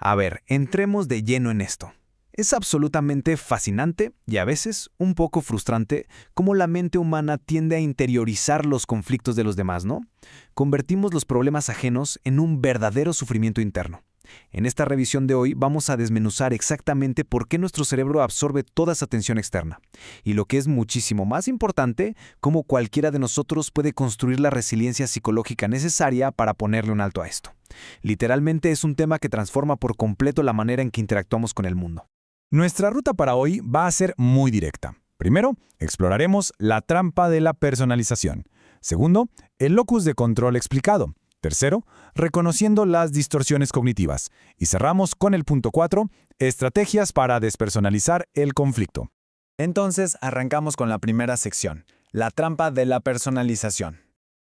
A ver, entremos de lleno en esto. Es absolutamente fascinante y a veces un poco frustrante cómo la mente humana tiende a interiorizar los conflictos de los demás, ¿no? Convertimos los problemas ajenos en un verdadero sufrimiento interno. En esta revisión de hoy vamos a desmenuzar exactamente por qué nuestro cerebro absorbe toda esa tensión externa. Y lo que es muchísimo más importante, cómo cualquiera de nosotros puede construir la resiliencia psicológica necesaria para ponerle un alto a esto. Literalmente es un tema que transforma por completo la manera en que interactuamos con el mundo. Nuestra ruta para hoy va a ser muy directa. Primero, exploraremos la trampa de la personalización. Segundo, el locus de control explicado. Tercero, reconociendo las distorsiones cognitivas. Y cerramos con el punto 4, estrategias para despersonalizar el conflicto. Entonces, arrancamos con la primera sección, la trampa de la personalización.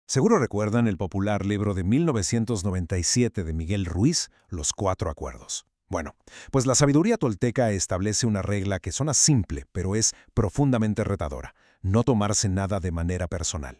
Seguro recuerdan el popular libro de 1997 de Miguel Ruiz, Los Cuatro Acuerdos. Bueno, pues la sabiduría tolteca establece una regla que suena simple, pero es profundamente retadora: no tomarse nada de manera personal.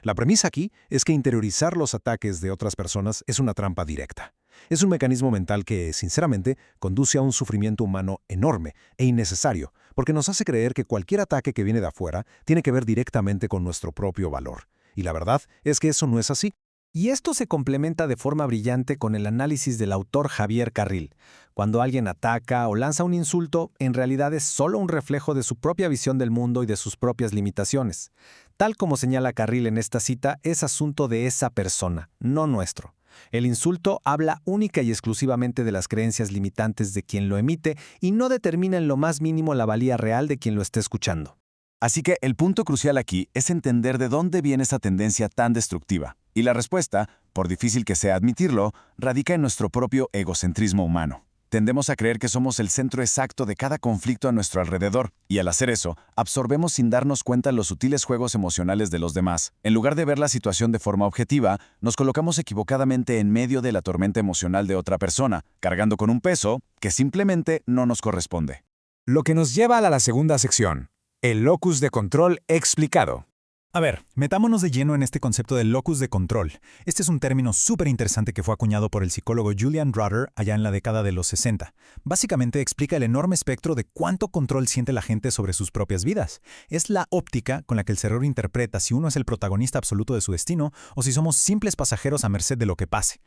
La premisa aquí es que interiorizar los ataques de otras personas es una trampa directa. Es un mecanismo mental que, sinceramente, conduce a un sufrimiento humano enorme e innecesario, porque nos hace creer que cualquier ataque que viene de afuera tiene que ver directamente con nuestro propio valor. Y la verdad es que eso no es así. Y esto se complementa de forma brillante con el análisis del autor Javier Carril. Cuando alguien ataca o lanza un insulto, en realidad es solo un reflejo de su propia visión del mundo y de sus propias limitaciones. Tal como señala Carril en esta cita, es asunto de esa persona, no nuestro. El insulto habla única y exclusivamente de las creencias limitantes de quien lo emite y no determina en lo más mínimo la valía real de quien lo esté escuchando. Así que el punto crucial aquí es entender de dónde viene esa tendencia tan destructiva. Y la respuesta, por difícil que sea admitirlo, radica en nuestro propio egocentrismo humano. Tendemos a creer que somos el centro exacto de cada conflicto a nuestro alrededor, y al hacer eso, absorbemos sin darnos cuenta los sutiles juegos emocionales de los demás. En lugar de ver la situación de forma objetiva, nos colocamos equivocadamente en medio de la tormenta emocional de otra persona, cargando con un peso que simplemente no nos corresponde. Lo que nos lleva a la segunda sección, el locus de control explicado. A ver, metámonos de lleno en este concepto del locus de control. Este es un término súper interesante que fue acuñado por el psicólogo Julian Rutter allá en la década de los 60. Básicamente explica el enorme espectro de cuánto control siente la gente sobre sus propias vidas. Es la óptica con la que el cerebro interpreta si uno es el protagonista absoluto de su destino o si somos simples pasajeros a merced de lo que pase.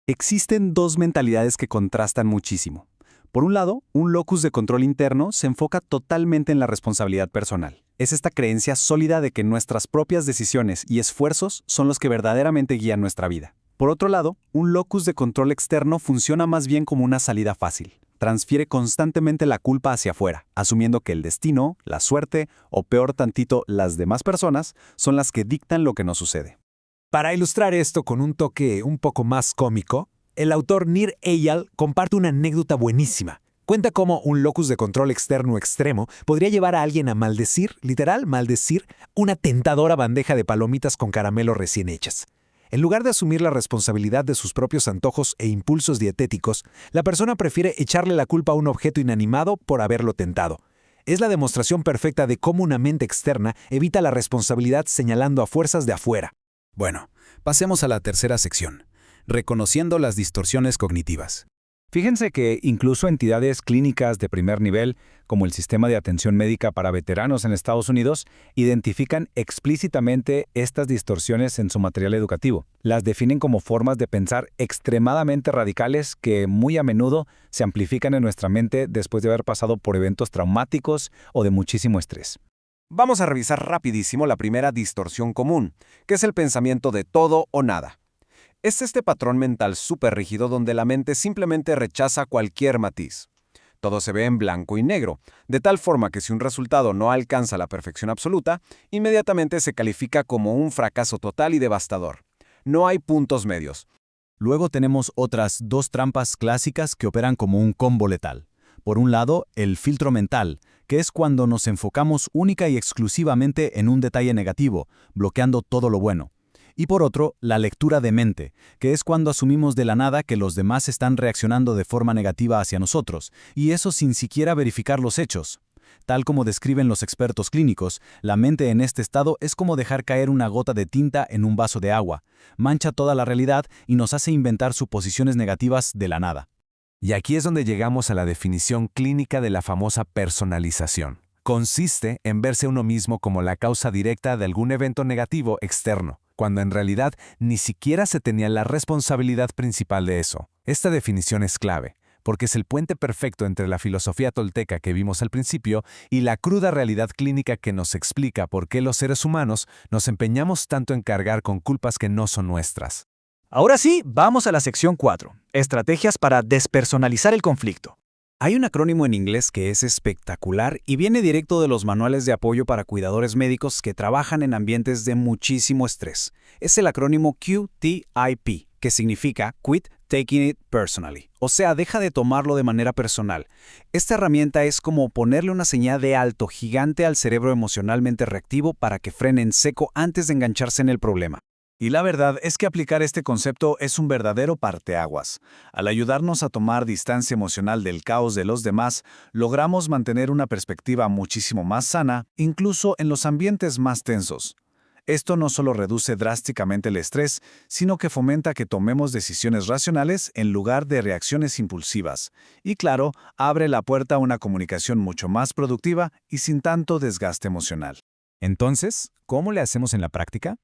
Existen dos mentalidades que contrastan muchísimo. Por un lado, un locus de control interno se enfoca totalmente en la responsabilidad personal. Es esta creencia sólida de que nuestras propias decisiones y esfuerzos son los que verdaderamente guían nuestra vida. Por otro lado, un locus de control externo funciona más bien como una salida fácil. Transfiere constantemente la culpa hacia afuera, asumiendo que el destino, la suerte o peor tantito, las demás personas son las que dictan lo que nos sucede. Para ilustrar esto con un toque un poco más cómico, el autor Nir Eyal comparte una anécdota buenísima. Cuenta cómo un locus de control externo extremo podría llevar a alguien a maldecir, literal maldecir, una tentadora bandeja de palomitas con caramelo recién hechas. En lugar de asumir la responsabilidad de sus propios antojos e impulsos dietéticos, la persona prefiere echarle la culpa a un objeto inanimado por haberlo tentado. Es la demostración perfecta de cómo una mente externa evita la responsabilidad señalando a fuerzas de afuera. Bueno, pasemos a la tercera sección, reconociendo las distorsiones cognitivas. Fíjense que incluso entidades clínicas de primer nivel, como el Sistema de Atención Médica para Veteranos en Estados Unidos, identifican explícitamente estas distorsiones en su material educativo. Las definen como formas de pensar extremadamente radicales que muy a menudo se amplifican en nuestra mente después de haber pasado por eventos traumáticos o de muchísimo estrés. Vamos a revisar rapidísimo la primera distorsión común, que es el pensamiento de todo o nada. Es este patrón mental súper rígido donde la mente simplemente rechaza cualquier matiz. Todo se ve en blanco y negro, de tal forma que si un resultado no alcanza la perfección absoluta, inmediatamente se califica como un fracaso total y devastador. No hay puntos medios. Luego tenemos otras dos trampas clásicas que operan como un combo letal. Por un lado, el filtro mental, que es cuando nos enfocamos única y exclusivamente en un detalle negativo, bloqueando todo lo bueno. Y por otro, la lectura de mente, que es cuando asumimos de la nada que los demás están reaccionando de forma negativa hacia nosotros, y eso sin siquiera verificar los hechos. Tal como describen los expertos clínicos, la mente en este estado es como dejar caer una gota de tinta en un vaso de agua, mancha toda la realidad y nos hace inventar suposiciones negativas de la nada. Y aquí es donde llegamos a la definición clínica de la famosa personalización. Consiste en verse a uno mismo como la causa directa de algún evento negativo externo, cuando en realidad ni siquiera se tenía la responsabilidad principal de eso. Esta definición es clave, porque es el puente perfecto entre la filosofía tolteca que vimos al principio y la cruda realidad clínica que nos explica por qué los seres humanos nos empeñamos tanto en cargar con culpas que no son nuestras. Ahora sí, vamos a la sección 4, estrategias para despersonalizar el conflicto. Hay un acrónimo en inglés que es espectacular y viene directo de los manuales de apoyo para cuidadores médicos que trabajan en ambientes de muchísimo estrés. Es el acrónimo QTIP, que significa Quit Taking It Personally, o sea, deja de tomarlo de manera personal. Esta herramienta es como ponerle una señal de alto gigante al cerebro emocionalmente reactivo para que frene en seco antes de engancharse en el problema. Y la verdad es que aplicar este concepto es un verdadero parteaguas. Al ayudarnos a tomar distancia emocional del caos de los demás, logramos mantener una perspectiva muchísimo más sana, incluso en los ambientes más tensos. Esto no solo reduce drásticamente el estrés, sino que fomenta que tomemos decisiones racionales en lugar de reacciones impulsivas. Y claro, abre la puerta a una comunicación mucho más productiva y sin tanto desgaste emocional. Entonces, ¿cómo le hacemos en la práctica?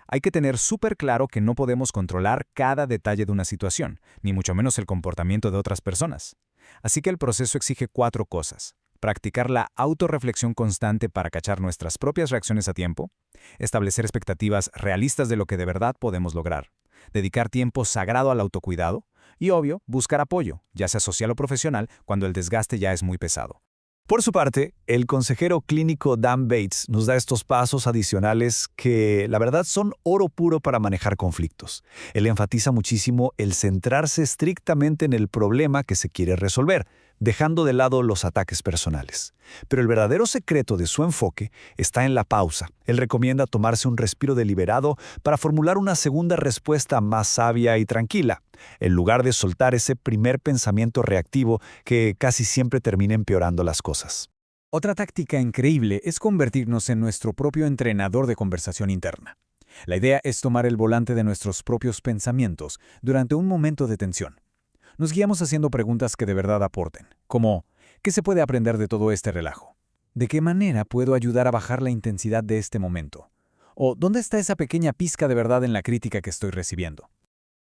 Hay que tener súper claro que no podemos controlar cada detalle de una situación, ni mucho menos el comportamiento de otras personas. Así que el proceso exige 4 cosas. Practicar la autorreflexión constante para cachar nuestras propias reacciones a tiempo, establecer expectativas realistas de lo que de verdad podemos lograr, dedicar tiempo sagrado al autocuidado y, obvio, buscar apoyo, ya sea social o profesional, cuando el desgaste ya es muy pesado. Por su parte, el consejero clínico Dan Bates nos da estos pasos adicionales que, la verdad, son oro puro para manejar conflictos. Él enfatiza muchísimo el centrarse estrictamente en el problema que se quiere resolver, dejando de lado los ataques personales. Pero el verdadero secreto de su enfoque está en la pausa. Él recomienda tomarse un respiro deliberado para formular una segunda respuesta más sabia y tranquila, en lugar de soltar ese primer pensamiento reactivo que casi siempre termina empeorando las cosas. Otra táctica increíble es convertirnos en nuestro propio entrenador de conversación interna. La idea es tomar el volante de nuestros propios pensamientos durante un momento de tensión. Nos guiamos haciendo preguntas que de verdad aporten, como ¿qué se puede aprender de todo este relajo? ¿De qué manera puedo ayudar a bajar la intensidad de este momento? ¿O dónde está esa pequeña pizca de verdad en la crítica que estoy recibiendo?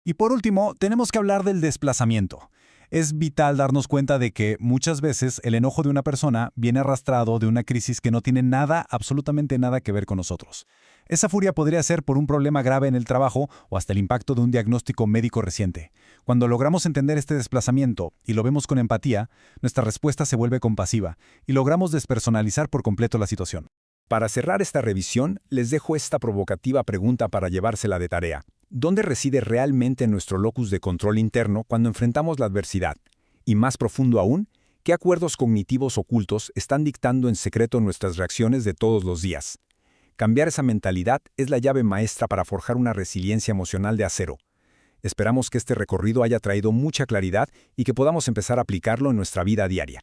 Y por último, tenemos que hablar del desplazamiento. Es vital darnos cuenta de que muchas veces el enojo de una persona viene arrastrado de una crisis que no tiene nada, absolutamente nada que ver con nosotros. Esa furia podría ser por un problema grave en el trabajo o hasta el impacto de un diagnóstico médico reciente. Cuando logramos entender este desplazamiento y lo vemos con empatía, nuestra respuesta se vuelve compasiva y logramos despersonalizar por completo la situación. Para cerrar esta revisión, les dejo esta provocativa pregunta para llevársela de tarea. ¿Dónde reside realmente nuestro locus de control interno cuando enfrentamos la adversidad? Y más profundo aún, ¿qué acuerdos cognitivos ocultos están dictando en secreto nuestras reacciones de todos los días? Cambiar esa mentalidad es la llave maestra para forjar una resiliencia emocional de acero. Esperamos que este recorrido haya traído mucha claridad y que podamos empezar a aplicarlo en nuestra vida diaria.